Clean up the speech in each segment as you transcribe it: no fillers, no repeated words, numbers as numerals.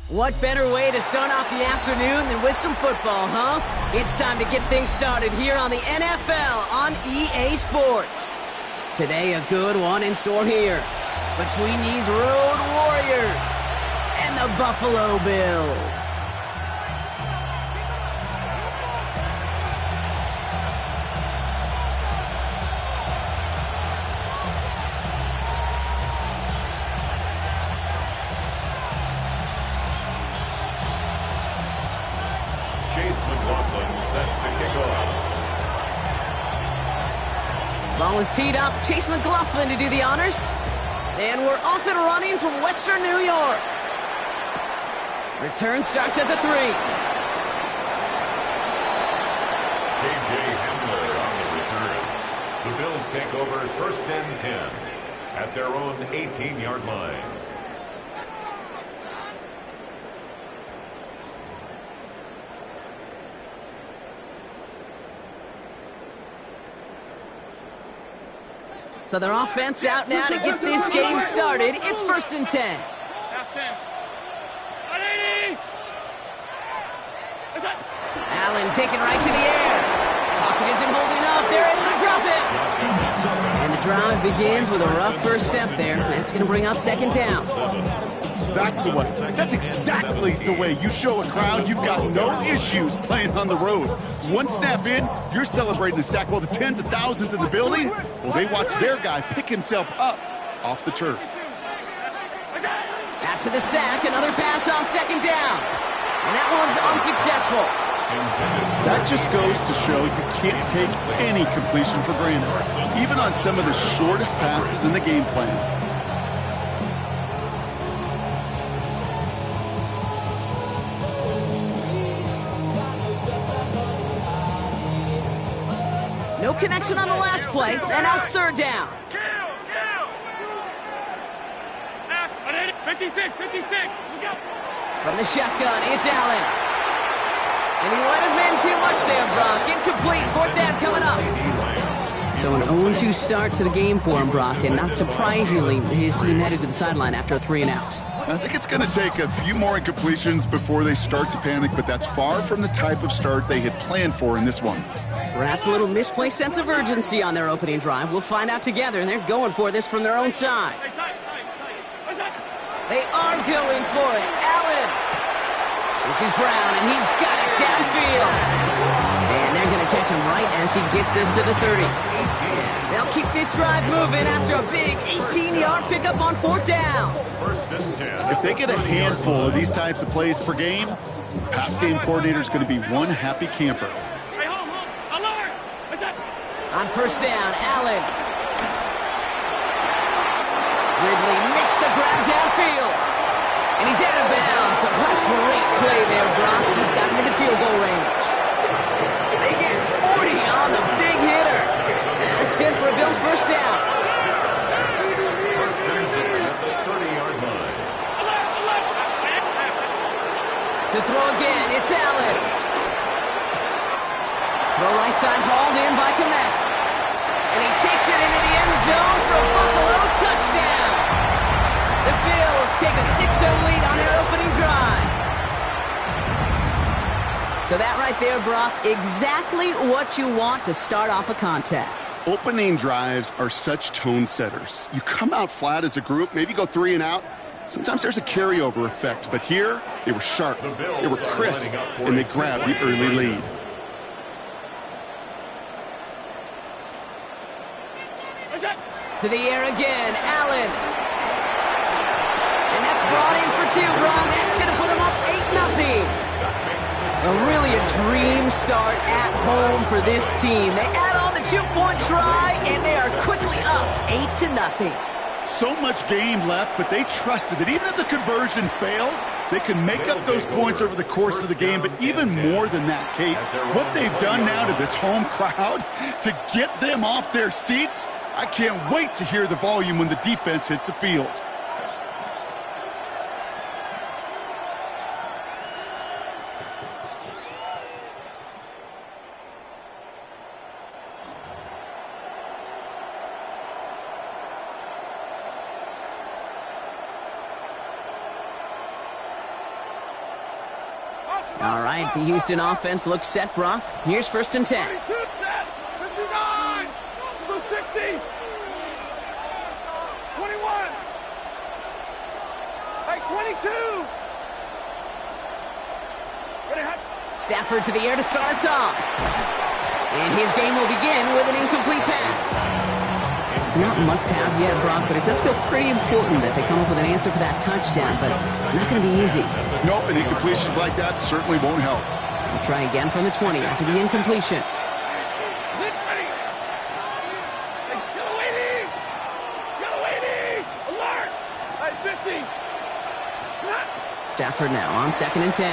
What better way to start off the afternoon than with some football, huh? It's time to get things started here on the NFL on EA Sports. Today, a good one in store here between these Road Warriors and the Buffalo Bills. Ball is teed up. Chase McLaughlin to do the honors. And we're off and running from Western New York. Return starts at the 3. K.J. Hamler on the return. The Bills take over 1st and 10 at their own 18-yard line. So their offense out now to get this game started. It's 1st and 10. Allen taken right to the air. Pocket isn't holding up. They're able to drop it. And the drive begins with a rough first step there. That's going to bring up 2nd down. That's the way. That's exactly the way you show a crowd you've got no issues playing on the road. One snap in, you're celebrating a sack while the tens of thousands in the building, well, they watch their guy pick himself up off the turf. After the sack, another pass on 2nd down. And that one's unsuccessful. That just goes to show you can't take any completion for granted, even on some of the shortest passes in the game plan. No connection on the last play, and now it's 3rd down. 56. From the shotgun, it's Allen. And he let his man too much there, Brock. Incomplete, 4th down coming up. So an 0-2 start to the game for him, Brock, and not surprisingly, his team headed to the sideline after a 3-and-out. I think it's going to take a few more incompletions before they start to panic, but that's far from the type of start they had planned for in this one. Perhaps a little misplaced sense of urgency on their opening drive. We'll find out together, and they're going for this from their own side. They are going for it. Allen. This is Brown, and he's got it downfield. And they're going to catch him right as he gets this to the 30. They'll keep this drive moving after a big 18-yard pickup on 4th down. If they get a handful of these types of plays per game, the pass game coordinator is going to be one happy camper. On 1st down, Allen. Ridley makes the grab downfield. And he's out of bounds, but what a great play there, Brock. He's got him into field goal range. They get 40 on the big hitter. That's good for a Bills 1st down. 1st and 10 at the 30-yard line. To throw again, it's Allen. Throw right side hauled in by Kmet. And he takes it into the end zone for a Buffalo touchdown. The Bills take a 6-0 lead on their opening drive. So that right there, Brock, exactly what you want to start off a contest. Opening drives are such tone setters. You come out flat as a group, maybe go 3 and out. Sometimes there's a carryover effect, but here they were sharp, they were crisp, and they grabbed the early lead. To the air again, Allen. And that's brought in for 2, Brock. That's going to put him up 8-0. Really a dream start at home for this team. They add on the 2-point try, and they are quickly up 8-0. So much game left, but they trusted that even if the conversion failed, they could make up those points over the course of the game. But even more than that, Kate, what they've done now to this home crowd to get them off their seats, I can't wait to hear the volume when the defense hits the field. All right, the Houston offense looks set, Brock. Here's 1st and 10. 52 set, 59, 60, 21, hey, 22. Stafford to the air to start us off. And his game will begin with an incomplete pass. Not must-have yet, Brock, but it does feel pretty important that they come up with an answer for that touchdown, but not going to be easy. Nope, and incompletions like that certainly won't help. We'll try again from the 20 after the incompletion. Stafford now on 2nd and 10.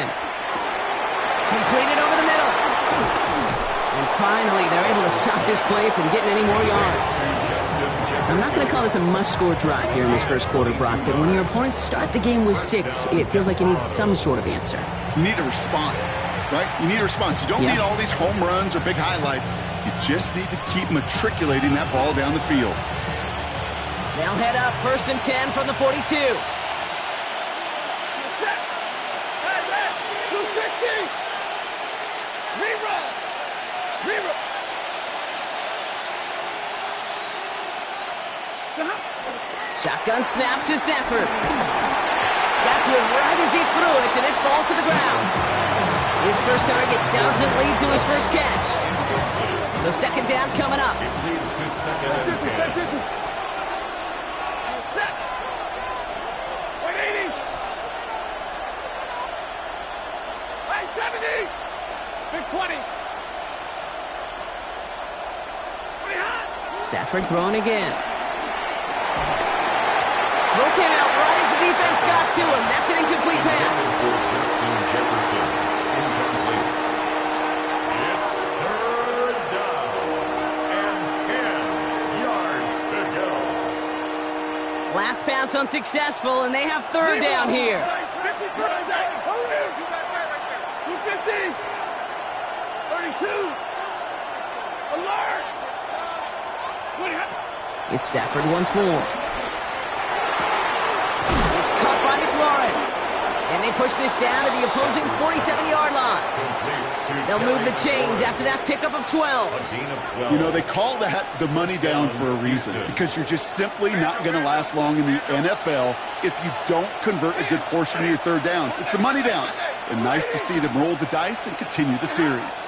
Completed over the middle. And finally, they're able to stop this play from getting any more yards. I'm not going to call this a must-score drive here in this first quarter, Brock, but when your opponents start the game with 6, it feels like you need some sort of answer. You need a response, right? You need a response. You don't need all these home runs or big highlights. You just need to keep matriculating that ball down the field. They'll head up 1st and 10 from the 42. Shotgun snap to Stafford. Got to him right as he threw it, and it falls to the ground. His first target doesn't lead to his first catch. So 2nd down coming up. It leads to 2nd and 10. 180. 70. Big 20. Stafford throwing again. Throw came out right as the defense got to him. That's an incomplete pass. Justin Jefferson, incomplete. It's 3rd down and 10 yards to go. Last pass unsuccessful, and they have 3rd down here. 250. 32. Alert. It's Stafford once more. It's caught by McLaurin. And they push this down to the opposing 47-yard line. They'll move the chains after that pickup of 12. You know, they call that the money down for a reason, because you're just simply not going to last long in the NFL if you don't convert a good portion of your 3rd downs. It's the money down. And nice to see them roll the dice and continue the series.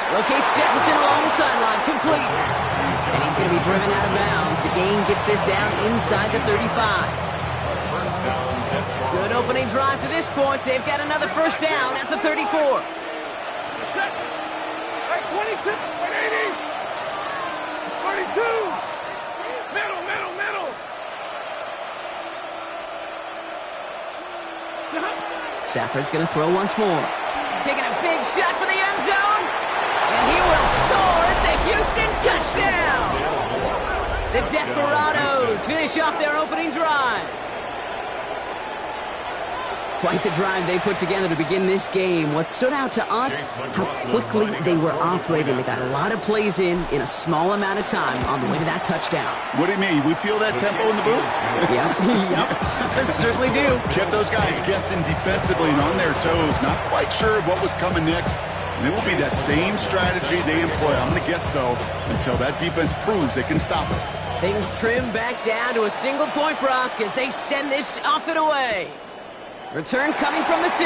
Locates Jefferson along the sideline, complete. And he's going to be driven out of bounds. The gain gets this down inside the 35. Good opening drive to this point. They've got another 1st down at the 34. 22, 180. 32. Middle. Stafford's going to throw once more. Taking a big shot for the end zone. And he will score. It's a Houston touchdown. The Desperados finish off their opening drive. Quite the drive they put together to begin this game. What stood out to us, how quickly they were operating. They got a lot of plays in a small amount of time on the way to that touchdown. What do you mean? We feel that tempo in the booth? Yep. Certainly do. Kept those guys guessing defensively and on their toes, not quite sure of what was coming next. And it will be that same strategy they employ. I'm going to guess so until that defense proves they can stop it. Things trim back down to a single point, Brock, as they send this off and away. Return coming from the 6.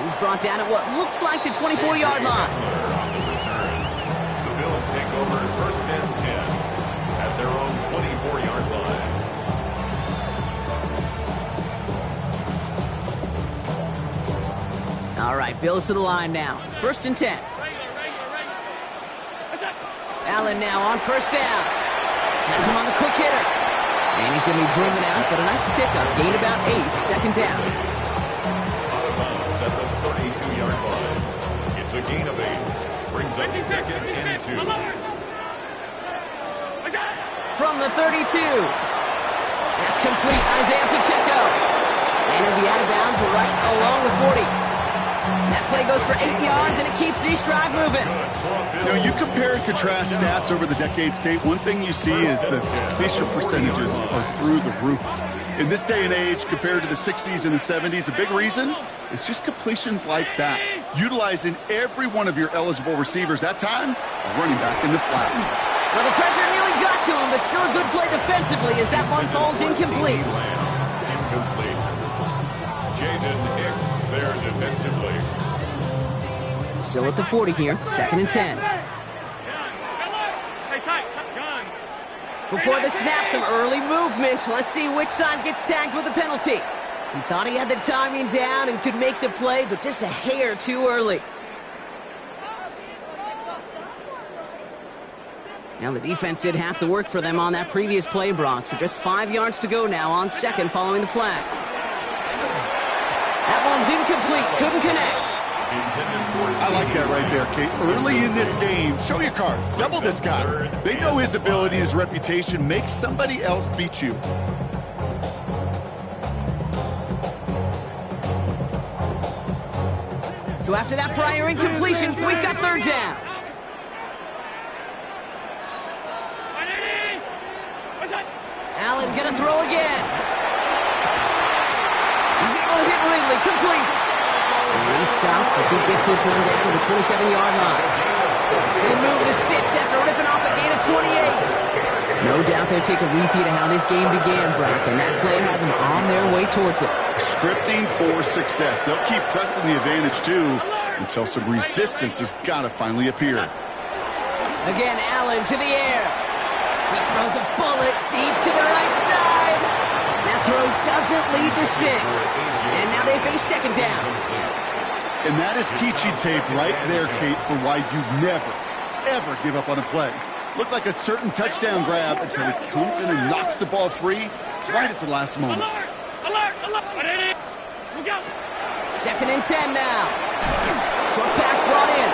He's brought down at what looks like the 24-yard line. The Bills take over 1st and 10 at their own 24-yard line. All right, Bills to the line now. 1st and 10. Allen now on 1st down. Has him on the quick hitter. And he's going to be driven out, but a nice pickup. Gained about 8, 2nd down. Out of bounds at the 32-yard line. It's a gain of 8. Brings up 2nd and 2. From the 32. That's complete. Isaiah Pacheco. And the out of bounds right along the 40. That play goes for 8 yards, and it keeps this drive moving. You know, you compare and contrast stats over the decades, Kate. One thing you see is that completion percentages are through the roof. In this day and age, compared to the 60s and the 70s, a big reason is just completions like that. Utilizing every one of your eligible receivers that time, running back in the flat. Well, the pressure nearly got to him, but still a good play defensively as that one falls incomplete. Incomplete. Jaden Hicks there defensively. Still at the 40 here, 2nd and 10. Before the snap, some early movement. Let's see which side gets tagged with a penalty. He thought he had the timing down and could make the play, but just a hair too early. Now the defense did have to work for them on that previous play, Brock. So just 5 yards to go now on 2nd following the flag. That one's incomplete. Couldn't connect. I like that right there, Kate. Early in this game, show your cards. Double this guy. They know his ability, his reputation. Make somebody else beat you. So after that prior incompletion, we've got 3rd down. Allen gonna throw again. He's able to hit Ridley, complete. And he's stopped as he gets this one down to the 27-yard line. They move the sticks after ripping off a gain of 28. No doubt they'll take a repeat of how this game began, Brock, and that play has them on their way towards it. Scripting for success. They'll keep pressing the advantage, too, until some resistance has got to finally appear. Again, Allen to the air. He throws a bullet deep to the right side. That throw doesn't lead to 6. And now they face 2nd down. And that is teaching tape right there, Kate, for why you never, ever give up on a play. Looked like a certain touchdown grab until he comes in and knocks the ball free right at the last moment. Alert! 2nd and 10 now. Short pass brought in.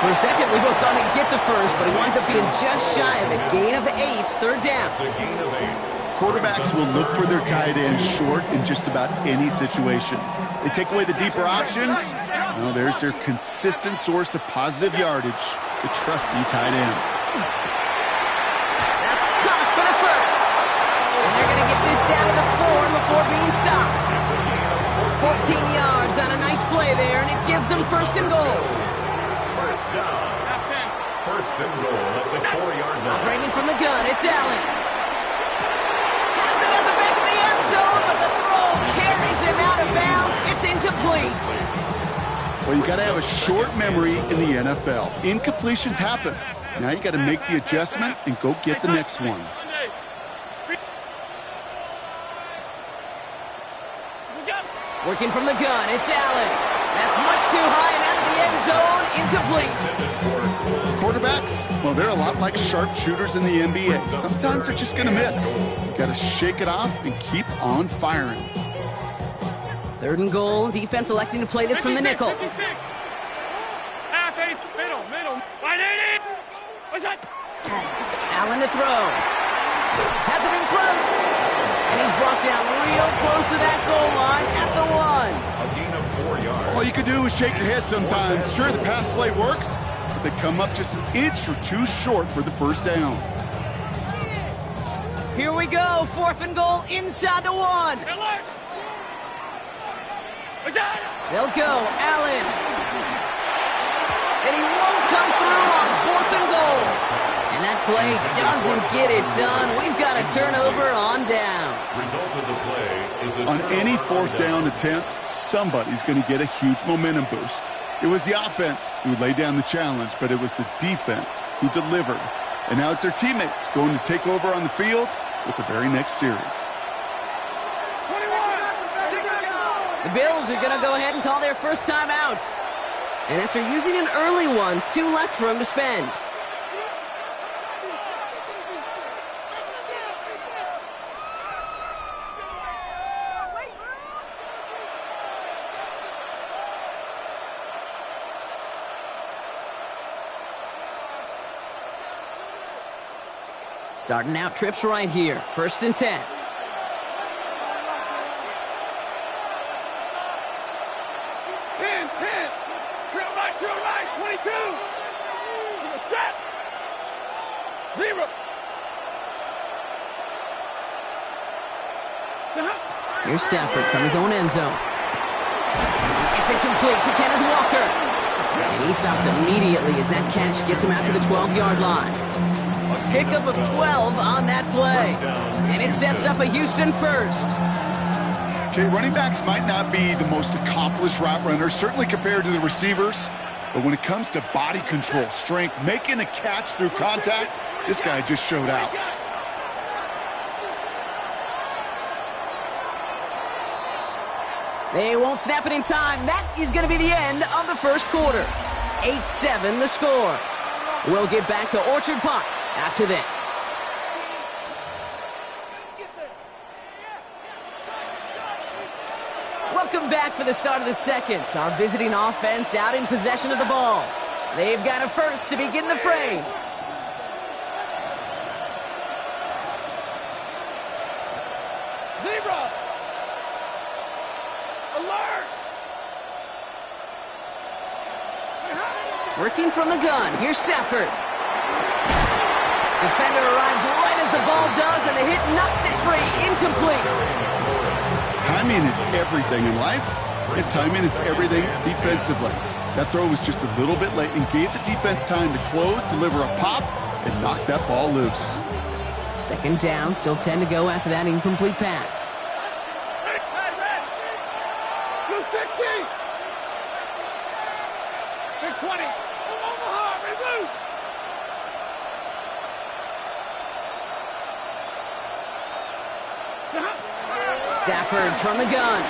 For a second, we both thought he'd get the first, but he winds up being just shy of a gain of 8. 3rd down. It's a gain of 8. Quarterbacks will look for their tight end short in just about any situation. They take away the deeper options. Well, there's their consistent source of positive yardage, the trusty tight end. That's caught for the first. And they're going to get this down to the 4 before being stopped. 14 yards on a nice play there, and it gives them 1st and goal. First down. 1st and goal at the 4-yard line. Operating from the gun, it's Allen. Has it at the back of the end zone, but the throw carries him out of bounds. It's incomplete. Well, you got to have a short memory in the NFL. Incompletions happen. Now you got to make the adjustment and go get the next one. Working from the gun, it's Allen. That's much too high and out of the end zone. Incomplete. Quarterbacks, well, they're a lot like sharpshooters in the NBA. Sometimes they're just going to miss. You got to shake it off and keep on firing. 3rd and goal. Defense electing to play this from the nickel. Half ace, middle. 180. What's that? Allen to throw. Has it in close. And he's brought down real close to that goal line at the 1. A gain of 4 yards. All you can do is shake your head sometimes. Sure, the pass play works, but they come up just an inch or two short for the 1st down. Here we go. 4th and goal inside the 1. Alert! What's that? They'll go. Allen. And he won't come through on 4th and goal. And that play doesn't get it done. We've got a turnover on down. Result of the play is a On any 4th down attempt, somebody's going to get a huge momentum boost. It was the offense who laid down the challenge, but it was the defense who delivered. And now it's their teammates going to take over on the field with the very next series. 21. The Bills are going to go ahead and call their first timeout. And after using an early one, 2 left for him to spend. Starting out trips right here. 1st and 10. Drill right, 22. Step. 0. Here's Stafford from his own end zone. It's incomplete to Kenneth Walker. And he stopped immediately as that catch gets him out to the 12-yard line. Pickup of 12 on that play. And it sets up a Houston first. Okay, running backs might not be the most accomplished route runners, certainly compared to the receivers. But when it comes to body control, strength, making a catch through contact, this guy just showed out. They won't snap it in time. That is going to be the end of the first quarter. 8-7 the score. We'll get back to Orchard Park after this. Welcome back for the start of the second. Our visiting offense out in possession of the ball. They've got a first to begin the frame. Zebra! Alert! Working from the gun. Here's Stafford. Defender arrives right as the ball does, and the hit knocks it free. Incomplete. Timing is everything in life, and timing is everything defensively. That throw was just a little bit late and gave the defense time to close, deliver a pop, and knock that ball loose. Second down, still 10 to go after that incomplete pass. Blue 60! Big 20! Omaha, red blue! Stafford from the gun.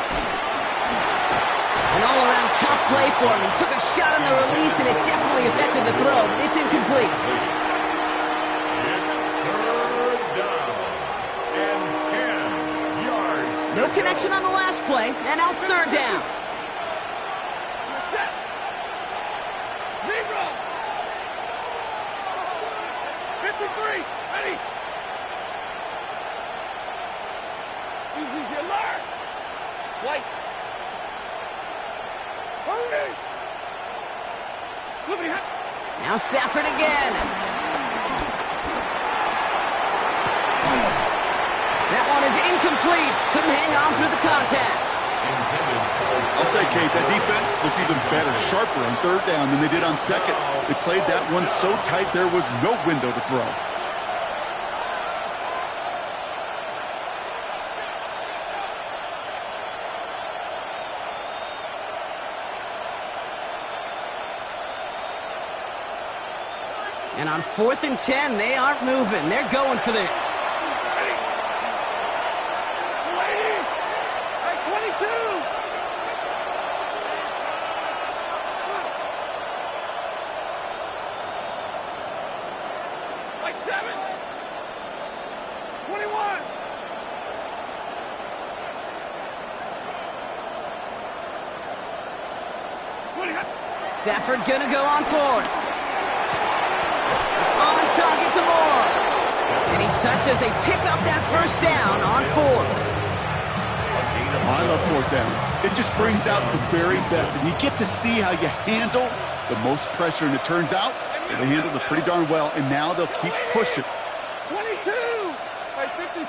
An all-around tough play for him. He took a shot on the release, and it definitely affected the throw. It's incomplete. It's 3rd down and 10 yards. No connection on the last play, and now it's 3rd down. Set! Zebra! 53! Ready! Easy, alert! White! Hurry! Liberty, Now Stafford again. That one is incomplete. Couldn't hang on through the contact. I'll say, Kate, that defense looked even better, sharper on 3rd down than they did on 2nd. They played that one so tight there was no window to throw. And on 4th and 10, they aren't moving. They're going for this. ready! Lady! At 22! Like 7! 21! Stafford gonna go on 4th. On target to Moore. And he's touched as they pick up that first down on 4th. I love 4th downs. It just brings out the very best, and you get to see how you handle the most pressure, and it turns out they handled it pretty darn well, and now they'll keep pushing. 22! By 54!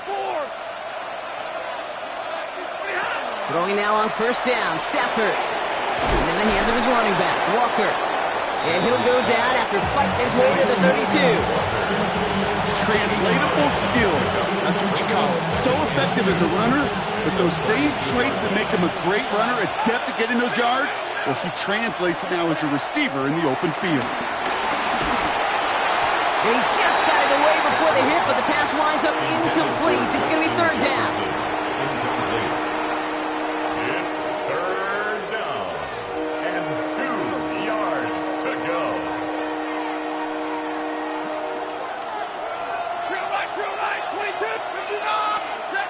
Throwing now on 1st down. Stafford. And in the hands of his running back, Walker. And he'll go down after fighting his way to the 32. Translatable skills. That's what you call it. So effective as a runner, but those same traits that make him a great runner, adept at getting those yards, well, he translates it now as a receiver in the open field. And he just got it away before the hit, but the pass winds up incomplete. It's going to be 3rd down. It's 3rd down and 2 yards to go. Drill right, 22, 59, set,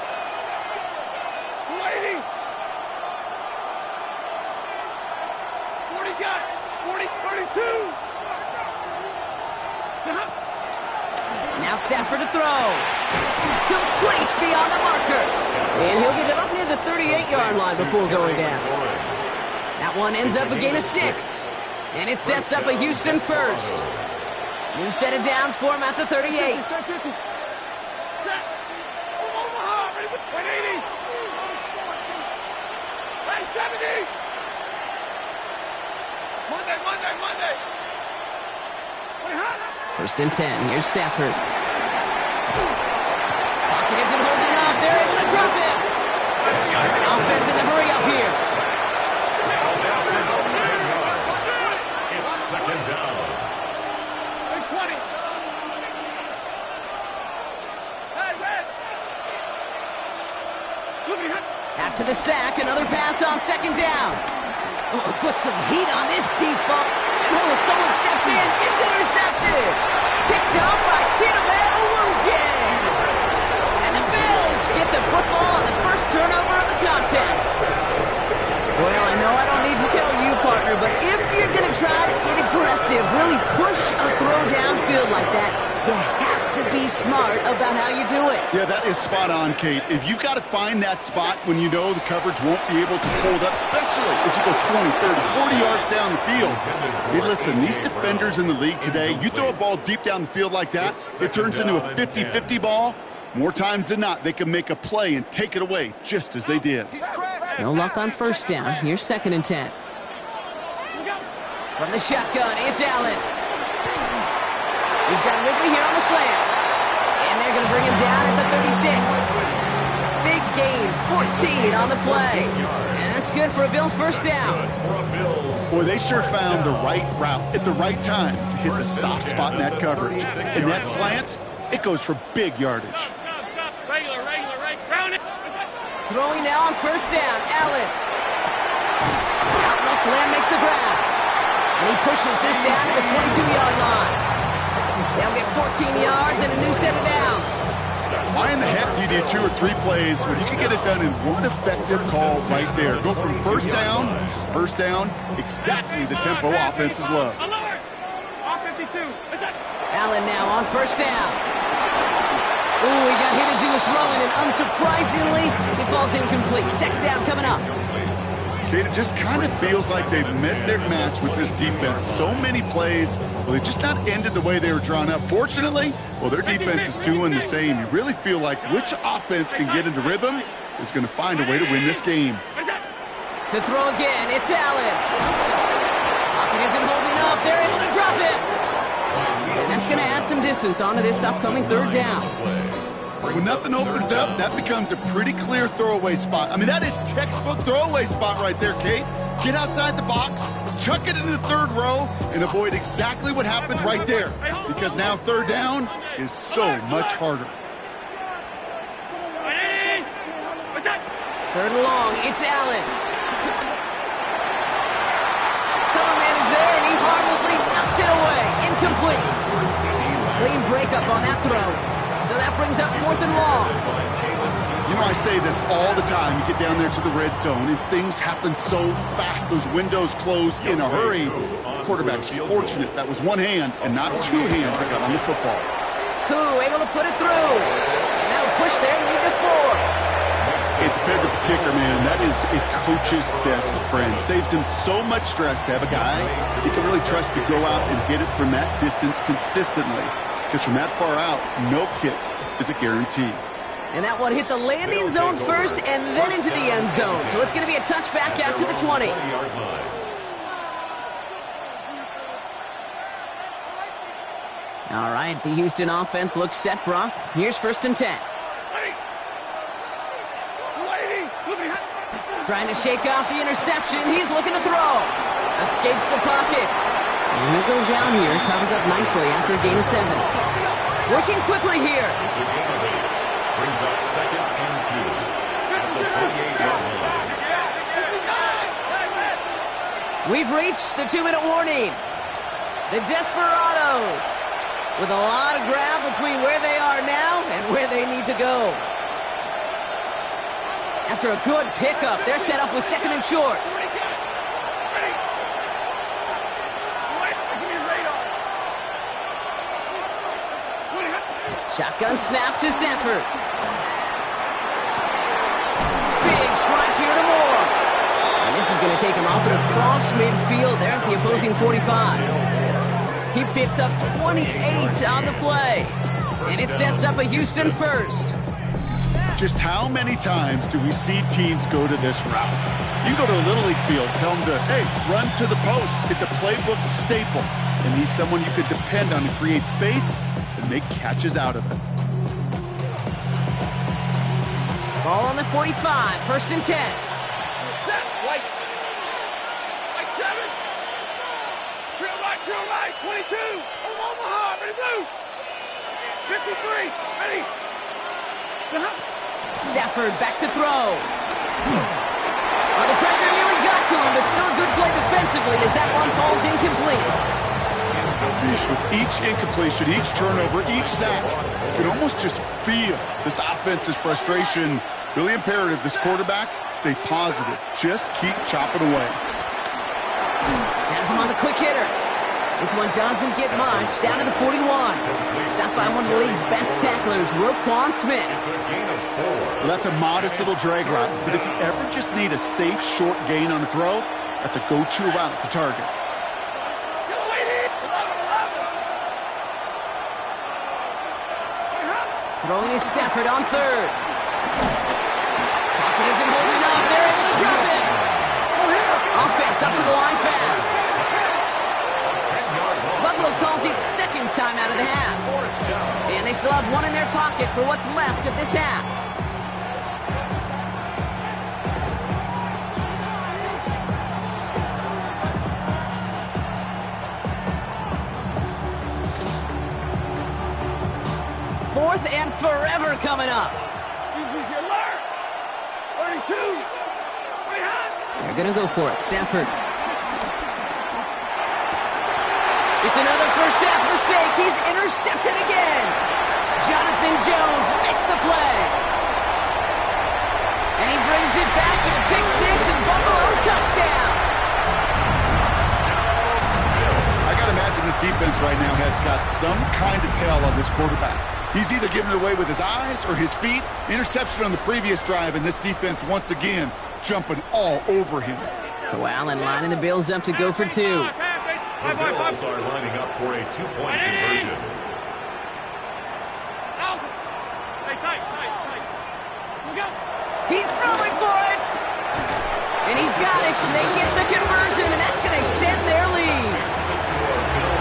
280, 40 got, 40, 32. Now Stafford to throw. Complete beyond the marker. And he'll get it up near the 38-yard line before going down. That one ends up a gain of 6. And it sets up a Houston first. New set of downs for him at the 38. Set, Omaha, 180, First and 10. Here's Stafford. Pocket isn't holding up. They're able to drop him. Offense in the hurry up here. It's second down. 20. After the sack, another pass on second down. Oh, put some heat on this deep ball. Oh, someone stepped in. It's intercepted. Picked up by Chidobe Awuzie. And the Bills get the football on the first turnover of the contest. Well, I know I don't need to tell you, partner, but if you're going to try to get aggressive, really push a throw downfield like that, you have to be smart about how you do it. Yeah, that is spot on, Kate. If you've got to find that spot when you know the coverage won't be able to hold up, especially as you go 20, 30, 40 yards down the field. Hey, listen, these defenders in the league today, you throw a ball deep down the field like that, it turns into a 50-50 ball. More times than not, they can make a play and take it away, just as they did. No luck on first down. Here's second and 10. From the shotgun, it's Allen. He's got Ridley here on the slant. And they're going to bring him down at the 36. Big gain, 14 on the play. And that's good for a Bills first down. Boy, they sure found the right route at the right time to hit the soft spot in that coverage. And that slant, it goes for big yardage. Regular. Round it. Throwing now on first down, Allen. Out left, Lamb makes the grab. And he pushes this down to the 22-yard line. They'll get 14 yards and a new set of downs. Why in the heck do you need 2 or 3 plays when you can get it done in one effective call right there? Go from first down, exactly the tempo offenses love. Alert! On 52. Allen now on first down. Ooh, he got hit as he was throwing, and unsurprisingly, he falls incomplete. Second down coming up. Kate, it just kind of feels like they've met their match with this defense. So many plays, well, they just not ended the way they were drawn up. Fortunately, well, their defense is doing the same. You really feel like which offense can get into rhythm is going to find a way to win this game. To throw again, it's Allen. Pocket isn't holding up. They're able to drop it. And that's going to add some distance onto this upcoming third down. When nothing opens up, that becomes a pretty clear throwaway spot. I mean, that is textbook throwaway spot right there, Kate. Get outside the box, chuck it into the third row, and avoid exactly what happened right there. Because now third down is so much harder. Third and long, it's Allen. Cover man is there, and he harmlessly knocks it away. Incomplete. Clean breakup on that throw. So that brings up fourth and long. You know, I say this all the time. You get down there to the red zone, and things happen so fast. Those windows close in a hurry. The quarterback's fortunate that was one hand and not 2 hands that got on the football. Koo able to put it through. And that'll push their lead to 4. It's Pedro kicker, man. That is a coach's best friend. Saves him so much stress to have a guy he can really trust to go out and hit it from that distance consistently. Because from that far out, no kick is a guarantee. And that one hit the landing zone first and then into the end zone. So it's going to be a touchback out to the 20. All right, the Houston offense looks set, Brock. Here's first and 10. Trying to shake off the interception. He's looking to throw. Escapes the pocket. And he'll go down here. Covers up nicely after a gain of 7. Working quickly here. Brings up second and 2 at the 28-yard line. We've reached the 2-minute warning. The Desperados with a lot of ground between where they are now and where they need to go. After a good pickup, they're set up with second and short. Shotgun snap to Sanford. Big strike here to Moore. And this is going to take him off and across midfield there at the opposing 45. He picks up 28 on the play. And it sets up a Houston first. Just how many times do we see teams go to this route? You go to a Little League field, tell them to, hey, run to the post. It's a playbook staple, and he's someone you could depend on to create space and make catches out of it. Ball on the 45, 1st and 10. White 7. Drill right, 22. Omaha, ready blue. 53, ready. Stafford back to throw. Well, the pressure nearly got to him, but still a good play defensively as that one falls incomplete. With each incompletion, each turnover, each sack, you can almost just feel this offense's frustration. Really imperative this quarterback stay positive. Just keep chopping away. Has him on the quick hitter. This one doesn't get much. Down to the 41. Stopped by one of the league's best tacklers, Roquan Smith. Well, that's a modest little drag route, but if you ever just need a safe, short gain on a throw, that's a go-to route to target. Throwing is Stafford on 3rd. Pocket isn't holding up. They're able to drop it. Offense up to the line fast. Buffalo calls it 2nd time out of the half. And they still have one in their pocket for what's left of this half. Fourth and forever coming up. 32. They're going to go for it. Stafford. It's another first half mistake. He's intercepted again. Jonathan Jones makes the play. And he brings it back with a pick 6 and Buffalo touchdown. I got to imagine this defense right now has got some kind of tail on this quarterback. He's either giving it away with his eyes or his feet. Interception on the previous drive, and this defense once again jumping all over him. So Allen lining the Bills up to go for 2. The Bills are lining up for a 2-point conversion. Tight. He's throwing for it. And he's got it. They get the conversion, and that's going to extend their lead.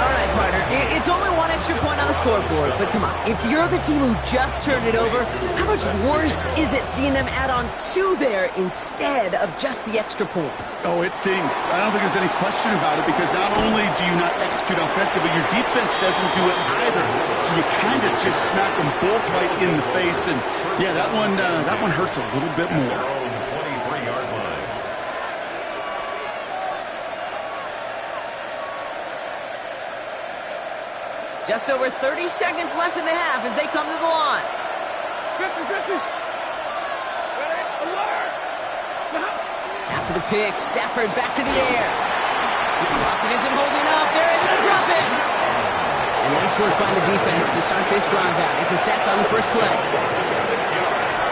All right, partner, it's only one extra point on the scoreboard, but come on, if you're the team who just turned it over, how much worse is it seeing them add on 2 there instead of just the extra point? Oh, it stings. I don't think there's any question about it because not only do you not execute offensively, your defense doesn't do it either. So you kind of just smack them both right in the face, and yeah, that one hurts a little bit more. Just over 30 seconds left in the half as they come to the line. 50. Ready, alert. After the pick, Stafford back to the air. The pocket isn't holding up. They're able to drop it. And nice work by the defense to start this drive out. It's a sack on the first play.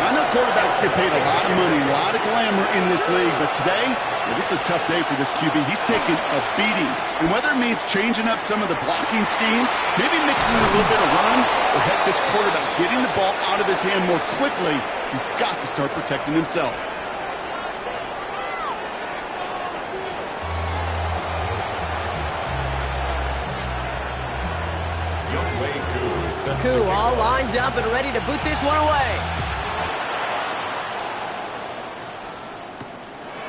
I know quarterbacks get paid a lot of money, a lot of glamour in this league, but today, this is a tough day for this QB. He's taking a beating. And whether it means changing up some of the blocking schemes, maybe mixing in a little bit of run, or heck, this quarterback getting the ball out of his hand more quickly, he's got to start protecting himself. Koo all lined up and ready to boot this one away.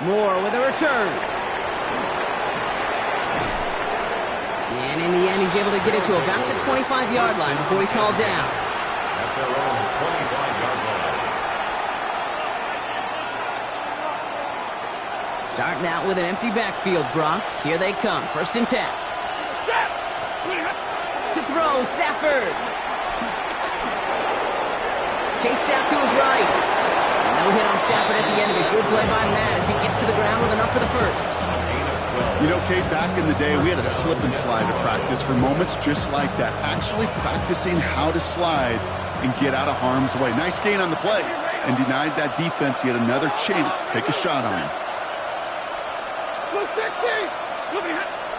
Moore with a return. And in the end, he's able to get it to about the 25-yard line before he's hauled down. At their own 25-yard line. Starting out with an empty backfield, Brock. Here they come. 1st and 10. To throw, Stafford. Chased out to his right. No hit on Stafford at the end of it. Good play by Matt as he gets to the ground with enough for the first. You know, Kate, back in the day, we had a slip and slide to practice for moments just like that. Actually practicing how to slide and get out of harm's way. Nice gain on the play and denied that defense yet another chance to take a shot on him.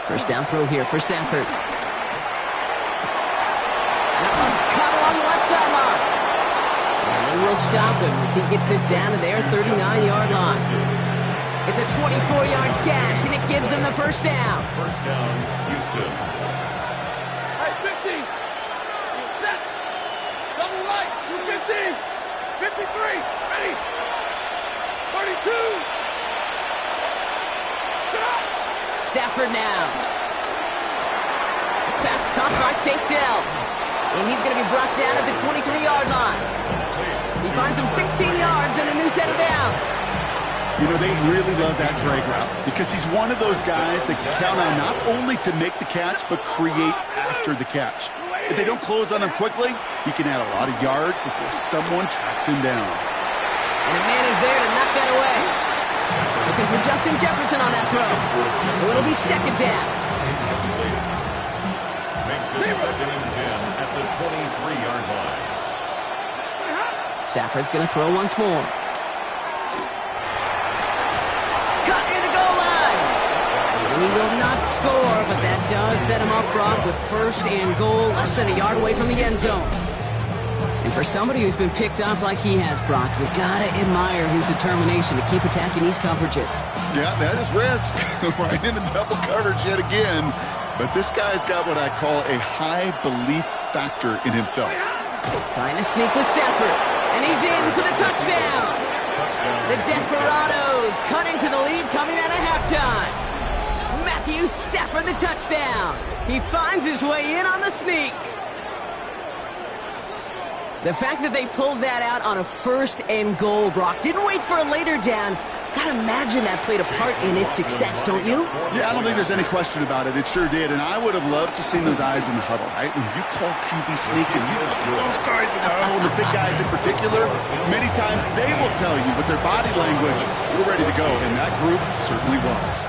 First down throw here for Stafford. That one's caught along the left sideline. And they will stop him as he gets this down to their 39-yard line. It's a 24-yard gash, and it gives them the first down. First down, Houston. Hey, 50. Set. Double right. 250. 53. Ready. 32. Stafford now. Pass caught by Tank Dell. And he's going to be brought down at the 23-yard line. He finds him 16 yards and a new set of downs. You know, they really love that drag route because he's one of those guys that count on not only to make the catch, but create after the catch. If they don't close on him quickly, he can add a lot of yards before someone tracks him down. And a man is there to knock that away. Looking for Justin Jefferson on that throw. So it'll be second down. Makes it second and 10 at the 23-yard line. Stafford's going to throw once more. Cut near the goal line. He will not score, but that does set him up, Brock, with first and goal, less than a yard away from the end zone. And for somebody who's been picked off like he has, Brock, you gotta admire his determination to keep attacking these coverages. Yeah, that is risk. Right into double coverage yet again. But this guy's got what I call a high belief factor in himself. Trying to sneak with Stafford. And he's in for the touchdown. The Desperados cutting to the lead coming out of halftime. Matthew Stafford the touchdown. He finds his way in on the sneak. The fact that they pulled that out on a first and goal, Brock, didn't wait for a later down. Gotta imagine that played a part in its success, don't you? Yeah, I don't think there's any question about it. It sure did, and I would have loved to seen those eyes in the huddle, right? When you call QB sneak and you look at those guys in the huddle, the big guys in particular, many times they will tell you with their body language, we're ready to go, and that group certainly was.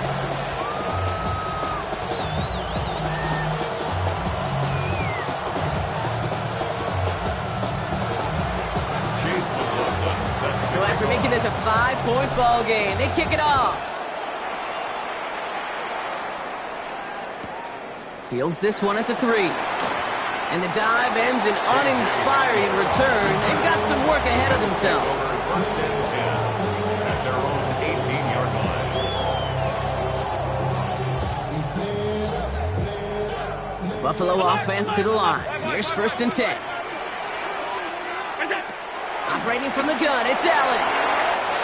So after making this a 5-point ball game, they kick it off. Fields this one at the 3. And the dive ends an uninspiring return. They've got some work ahead of themselves. First and 10 at their own 18-yard line. Buffalo offense to the line. Here's first and 10. Operating from the gun, it's Allen.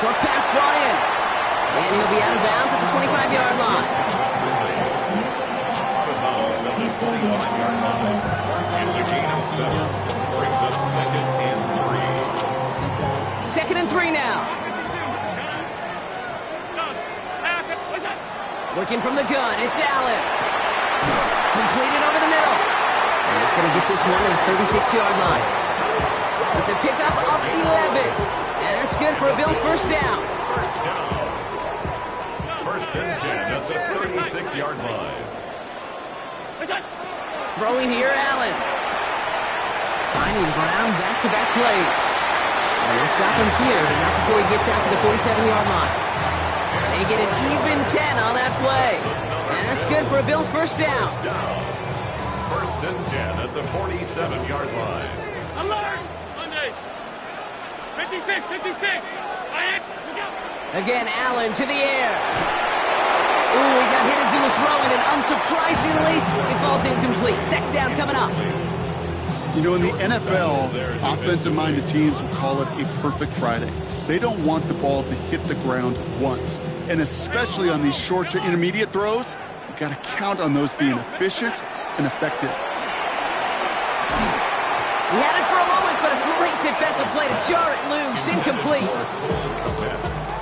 Short pass brought in. And he'll be out of bounds at the 25-yard line. It's a gain of 7. Brings up second and 3. Second and 3 now. Working from the gun, it's Allen. Completed over the middle. And it's going to get this one to the 36-yard line. It's a pickup of 11. And that's good for a Bills first down. First down. First and 10 at the 36-yard line. Throwing here, Allen. Finding Brown back-to-back plays. And they'll stop him here, but not before he gets out to the 47-yard line. They get an even 10 on that play. And that's good for a Bills first down. First and 10 at the 47-yard line. Alert! Monday. 56, 56. Again, Allen to the air. Ooh, he got hit as he was throwing, and unsurprisingly, it falls incomplete. Second down coming up. You know, in the NFL, offensive-minded teams will call it a perfect Friday. They don't want the ball to hit the ground once. And especially on these short to intermediate throws, you've got to count on those being efficient and effective. He had it for a moment, but a great defensive play to jar it loose. Incomplete.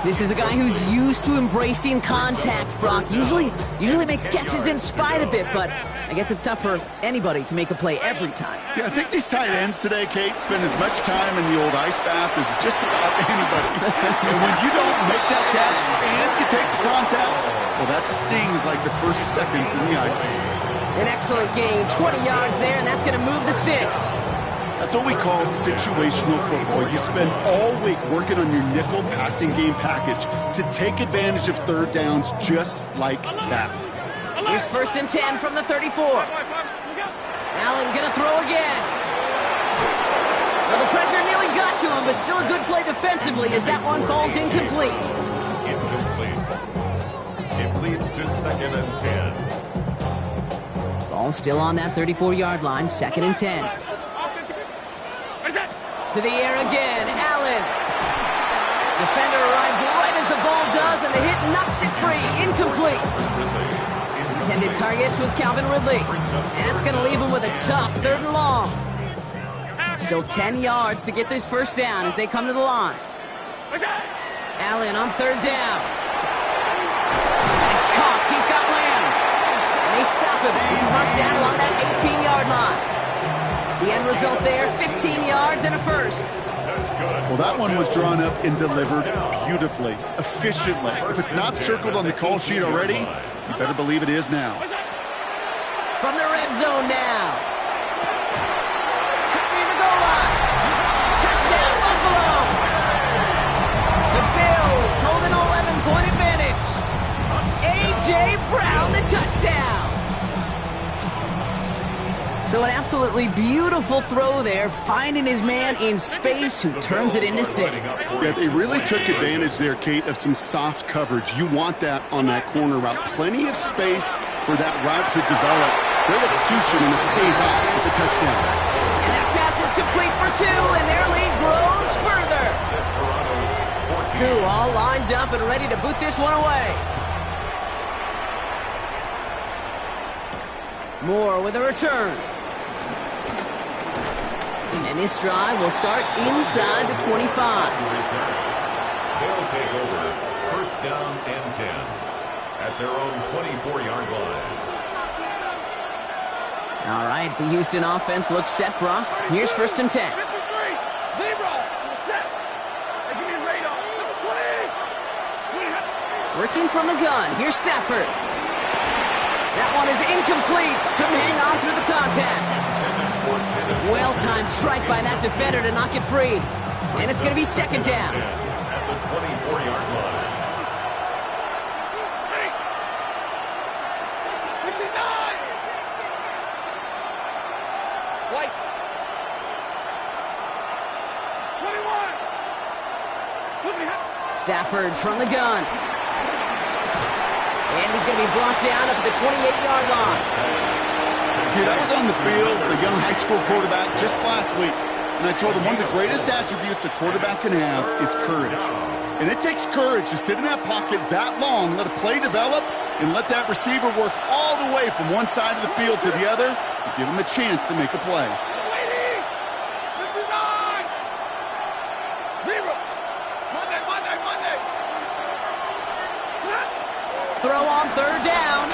This is a guy who's used to embracing contact, Brock. Usually makes catches in spite of it, but I guess it's tough for anybody to make a play every time. Yeah, I think these tight ends today, Kate, spend as much time in the old ice bath as just about anybody. And when you don't make that catch and you take the contact, well, that stings like the first seconds in the ice. An excellent gain, 20 yards there, and that's going to move the sticks. That's what we call situational football. You spend all week working on your nickel passing game package to take advantage of third downs just like that. Here's first and 10 from the 34. Allen going to throw again. Well, the pressure nearly got to him, but still a good play defensively as that one falls incomplete. Incomplete. It leads to 2nd and 10. Ball still on that 34-yard line, 2nd and 10. To the air again, Allen. Defender arrives right as the ball does, and the hit knocks it free, incomplete. Intended target was Calvin Ridley. And that's going to leave him with a tough 3rd and long. Still 10 yards to get this first down as they come to the line. Allen on 3rd down. He's caught. He's got Lamb. And they stop him. He's marked down along that 18-yard line. The end result there, 15 yards and a first. Well, that one was drawn up and delivered beautifully, efficiently. If it's not circled on the call sheet already, you better believe it is now. From the red zone now. Cut near the goal line. Touchdown, Buffalo. The Bills hold an 11-point advantage. A.J. Brown, the touchdown. So an absolutely beautiful throw there, finding his man in space who turns it into 6. Yeah, they really took advantage there, Kate, of some soft coverage. You want that on that corner route. Plenty of space for that route to develop. Great execution, and it pays off with the touchdown. And that pass is complete for 2, and their lead grows further. Two all lined up and ready to boot this one away. Moore with a return. And this drive will start inside the 25. They'll take over 1st down and 10 at their own 24-yard line. All right, the Houston offense looks set, Brock. Here's 1st and 10. Working from the gun. Here's Stafford. That one is incomplete. Couldn't hang on through the contact. Well-timed strike by that defender to knock it free. And it's going to be 2nd down. At the 24-yard line. 59! White. 21! Stafford from the gun. And he's going to be brought down up at the 28-yard line. Dude, I was on the field, the young high school quarterback, just last week. And I told him one of the greatest attributes a quarterback can have is courage. And it takes courage to sit in that pocket that long, let a play develop, and let that receiver work all the way from one side of the field to the other and give him a chance to make a play. 59! 0! Monday! Throw on 3rd down.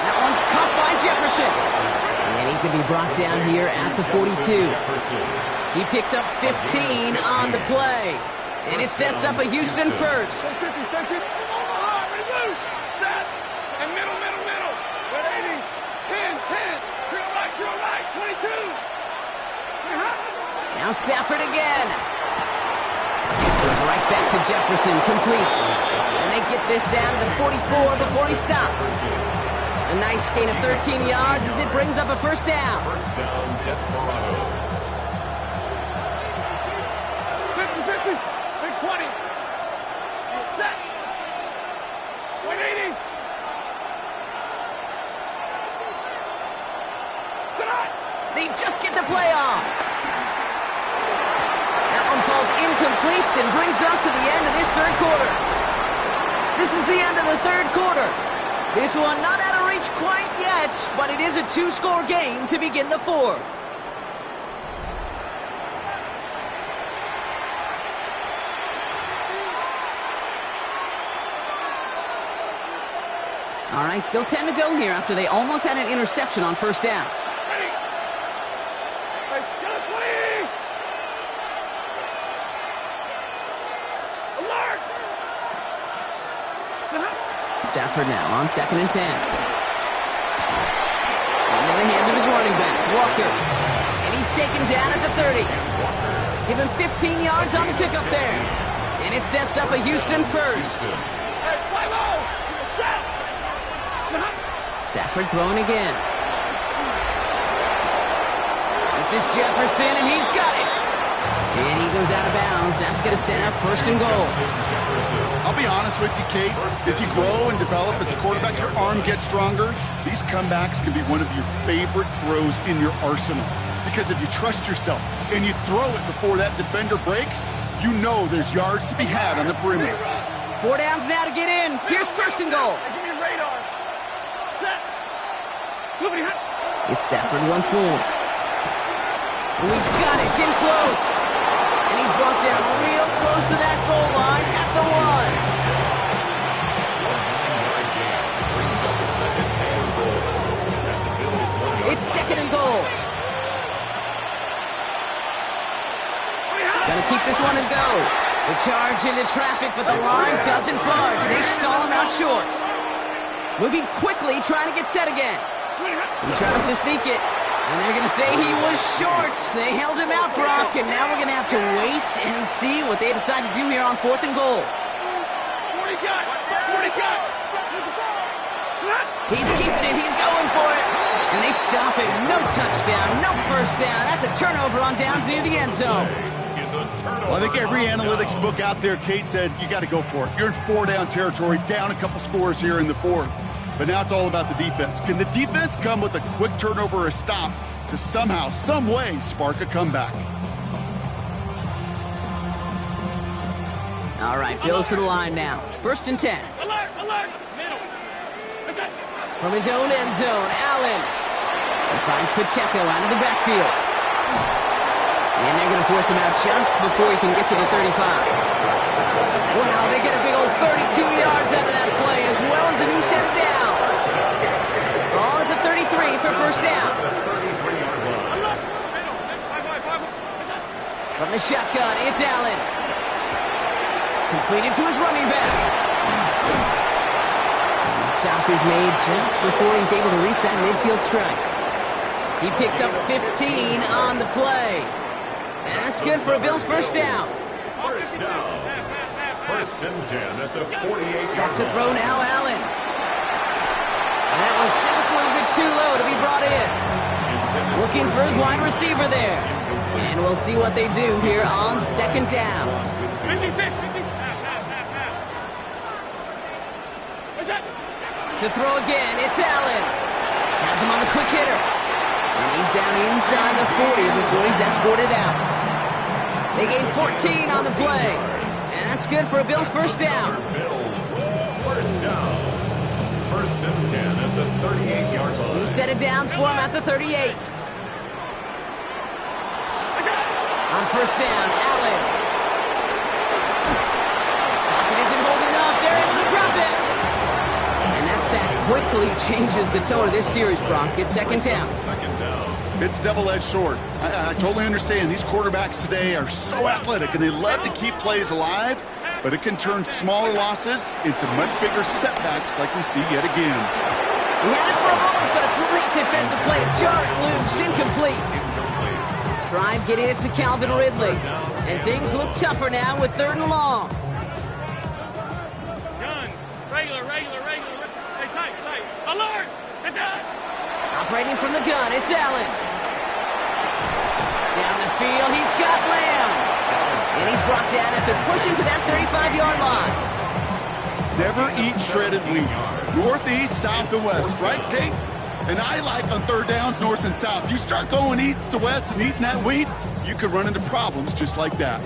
That one's caught by Jefferson. And he's going to be brought down here at the 42. He picks up 15 on the play. And it sets up a Houston first. 50 seconds. Omaha, ready, move. Set. And middle. Red 80. 10. To your right. 22. Now Stafford again. Goes right back to Jefferson, complete. And they get this down to the 44 before he stopped. A nice gain of 13 yards as it brings up a 1st down. 1st down, Desperados. 50. Big 20. Set. 180. They just get the play off. That one falls incomplete and brings us to the end of this 3rd quarter. This is the end of the 3rd quarter. This one not out of reach quite yet, but it is a 2-score game to begin the 4th. All right, still 10 to go here after they almost had an interception on 1st down. Ready. Hey, get a 20. Alert. Stafford now on 2nd and 10. Into the hands of his running back, Walker. And he's taken down at the 30. Give him 15 yards on the pickup there. And it sets up a Houston first. Hey, fly low. Set. Stafford throwing again. is Jefferson, and he's got it. And he goes out of bounds. That's going to set up 1st and goal. I'll be honest with you, Kate. As you grow and develop as a quarterback, your arm gets stronger. These comebacks can be one of your favorite throws in your arsenal. Because if you trust yourself and you throw it before that defender breaks, you know there's yards to be had on the perimeter. 4 downs now to get in. Here's 1st and goal. Give me a radar. Set. Look behind. It's Stafford once more. And he's got it. It's in close. And he's brought down real close to that goal line at the 1. It's 2nd and goal. Gonna keep this one and go. The charge into traffic, but the line doesn't budge. They stall him out short. Moving quickly, trying to get set again. He tries to sneak it, and they're going to say he was short. They held him out, Brock, and now we're going to have to wait and see what they decide to do here on 4th and goal. 40 got. He's keeping it. He's going for it. And they stop him. No touchdown, no 1st down. That's a turnover on downs near the end zone. Well, I think every analytics book out there, Kate, said you got to go for it. You're in 4-down territory, down a couple scores here in the 4th. But now it's all about the defense. Can the defense come with a quick turnover or a stop to somehow, some way, spark a comeback? All right, Bills to the line now. 1st and 10. Alert. Middle. From his own end zone, Allen. He finds Pacheco out of the backfield. And they're going to force him out just before he can get to the 35. Wow, they get a big old 32 yards out of that play, as well as a new set of downs. All at the 33 for 1st down. From the shotgun, it's Allen. Completed to his running back. And the stop is made just before he's able to reach that midfield strike. He picks up 15 on the play. And that's good for a Bills 1st down. 1st down. 1st and 10 at the 48-yard Back to throw now, Allen. And that was just a little bit too low to be brought in. Looking for his wide receiver there. And we'll see what they do here on 2nd down. 56. To throw again, it's Allen. Has him on the quick hitter. And he's down inside the 40 before he's escorted out. They gain 14 on the play. And that's good for a Bills 1st down. Bills 1st down. 1st and 10 at the 38-yard line. New set of downs for him at the 38. On 1st down, Allen. Pocket isn't holding up. They're able to drop it. And that sack quickly changes the tone of this series, Brock. It's 2nd down. 2nd down. It's double-edged sword. I totally understand. These quarterbacks today are so athletic, and they love to keep plays alive, but it can turn smaller losses into much bigger setbacks like we see yet again. He had it for a moment, but a great defensive play to jar it loose. Incomplete. Tried getting it to Calvin Ridley. And things look tougher now with 3rd and long. Gun. Regular. Hey, tight. Alert. It's out. Operating from the gun, it's Allen. Down the field, he's got Lamb. And he's brought down after pushing to that 35-yard line. Never eat shredded wheat. Northeast, south, and west, right, Kate? And I like on 3rd downs, north and south. You start going east to west and eating that wheat, you can run into problems just like that.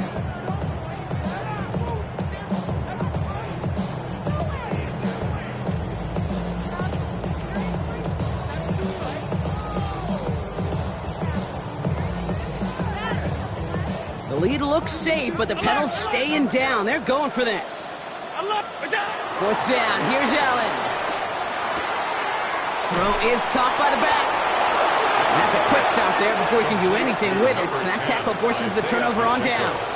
The lead looks safe, but the pedals staying down. They're going for this. 4th down, here's Allen. Throw is caught by the back. And that's a quick stop there before he can do anything with it. So that tackle forces the turnover on downs.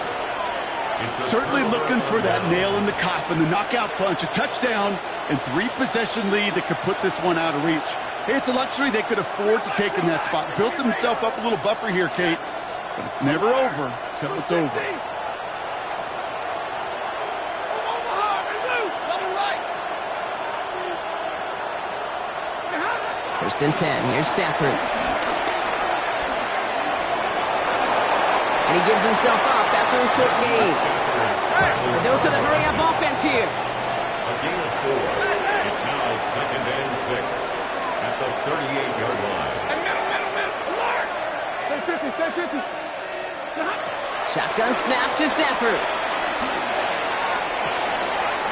Certainly looking for that nail in the coffin, the knockout punch, a touchdown, and 3-possession lead that could put this one out of reach. Hey, it's a luxury they could afford to take in that spot. Built himself up a little buffer here, Kate, but it's never over till it's over. First and 10. Here's Stafford. And he gives himself up after a short gain. The dose of the hurry-up offense here. A gain of 4. It's now 2nd and 6 at the 38-yard line. And middle. Mark. Stay 50. Shotgun snap to Sanford.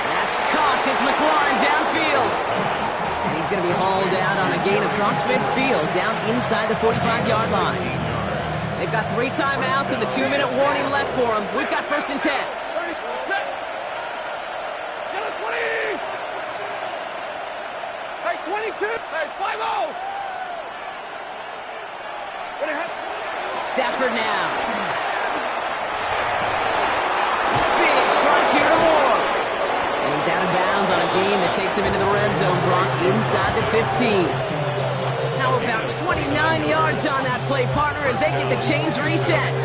That's caught. It's McLaurin downfield. And he's going to be hauled out on a gain across midfield, down inside the 45-yard line. They've got 3 timeouts and the 2-minute warning left for them. We've got 1st and 10. 30, set. Get it, 20. Hey, 22. Hey, 5-0. What do you have? Stafford now. Big strike here to Moore. And he's out of bounds on a gain that takes him into the red zone, Brock, inside the 15. How about 29 yards on that play, partner, as they get the chains reset?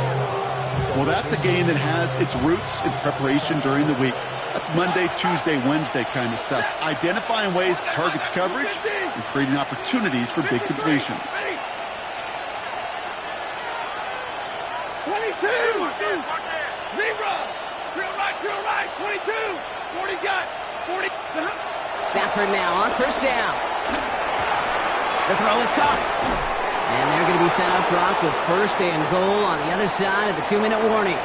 Well, that's a game that has its roots in preparation during the week. That's Monday, Tuesday, Wednesday kind of stuff. Identifying ways to target the coverage and creating opportunities for big completions. 22. Zebra. Drill right. 22. 40 got. 40. Stafford now on 1st down. The throw is caught. And they're going to be set up, Brock, with 1st and goal on the other side of the 2-minute warning.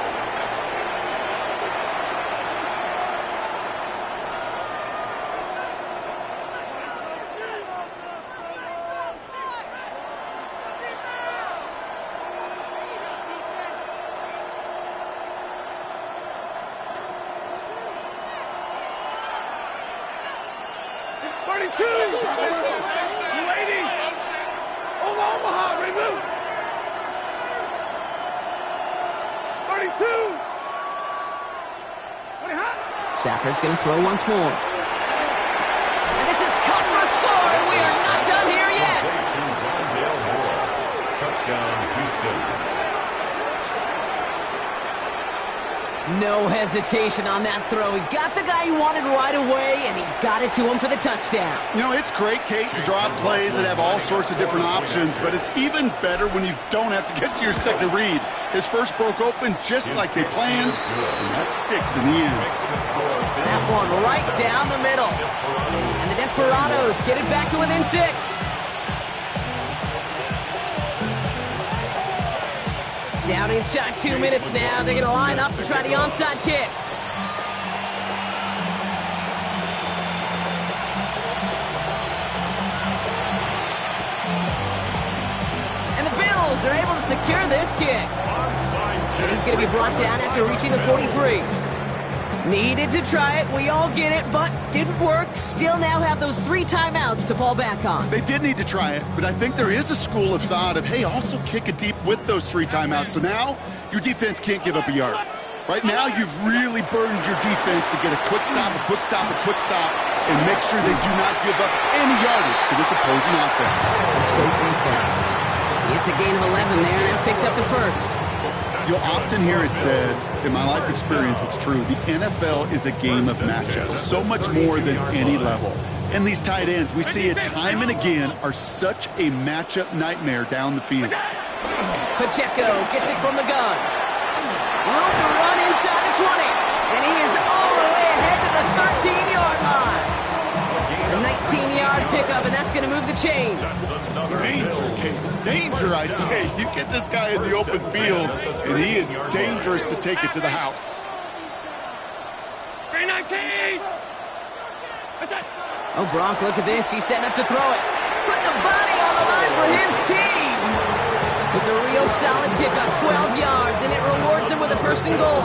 Omaha, remove. 32. Stafford's going to throw once more. And this is cut for a score, and we are not done here yet. Touchdown, Houston. No hesitation on that throw. He got the guy he wanted right away, and he got it to him for the touchdown. You know, it's great, Kate, to draw up plays that have all sorts of different options, but it's even better when you don't have to get to your second read. His first broke open just like they planned, and that's 6 in the end. That one right down the middle. And the Desperados get it back to within 6. Down inside 2 minutes now. They're going to line up to try the onside kick. And the Bills are able to secure this kick. And he's going to be brought down after reaching the 43. Needed to try it. We all get it, but didn't work. Still now have those 3 timeouts to fall back on. They did need to try it, but I think there is a school of thought of, hey, also kick it deep with those 3 timeouts. So now your defense can't give up a yard. Right now, you've really burdened your defense to get a quick stop, and make sure they do not give up any yardage to this opposing offense. Let's go defense. It's a gain of 11 there, and that picks up the first. You'll often hear it said, in my life experience, it's true, the NFL is a game of matchups, so much more than any level. And these tight ends, we see it time and again, are such a matchup nightmare down the field. Pacheco gets it from the gun. Room to run inside the 20. And he is all the way ahead to the 13-yard line. A 19-yard pickup, and that's going to move the chains. Danger, Kate. Danger, I say. You get this guy in the open field, and he is dangerous to take it to the house. 319. Oh, Brock, look at this. He's setting up to throw it. Put the body on the line for his team. It's a real solid pickup, 12 yards, and it rewards him with a 1st and goal.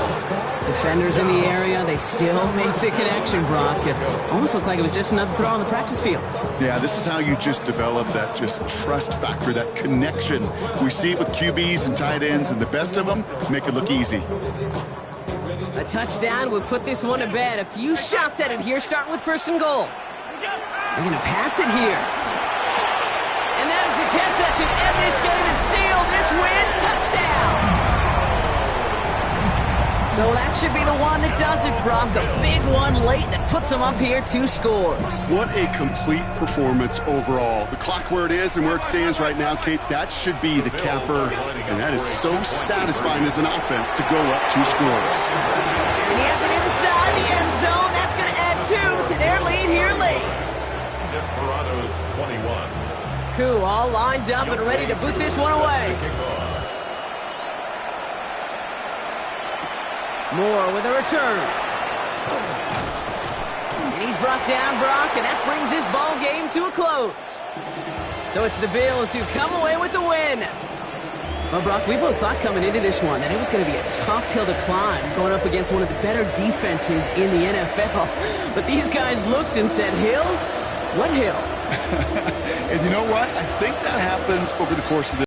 Defenders in the area, they still make the connection, Brock. It almost looked like it was just another throw on the practice field. Yeah, this is how you just develop that just trust factor, that connection. We see it with QBs and tight ends, and the best of them make it look easy. A touchdown would put this one to bed. A few shots at it here, starting with 1st and goal. They're going to pass it here. And that is the catch that should end this game and seal this win. Touchdown! So that should be the one that does it, Brock. A big one late that puts them up here 2 scores. What a complete performance overall. The clock where it is and where it stands right now, Kate, that should be the capper. And that is so satisfying as an offense to go up 2 scores. And he has it inside the end zone. That's going to add 2 to their lead here late. Desperados 21. Koo all lined up and ready to boot this one away. Moore with a return. And he's brought down, Brock, and that brings this ball game to a close. So it's the Bills who come away with the win. Well, Brock, we both thought coming into this one that it was going to be a tough hill to climb going up against one of the better defenses in the NFL. But these guys looked and said, Hill? What hill? And you know what? I think that happens over the course of the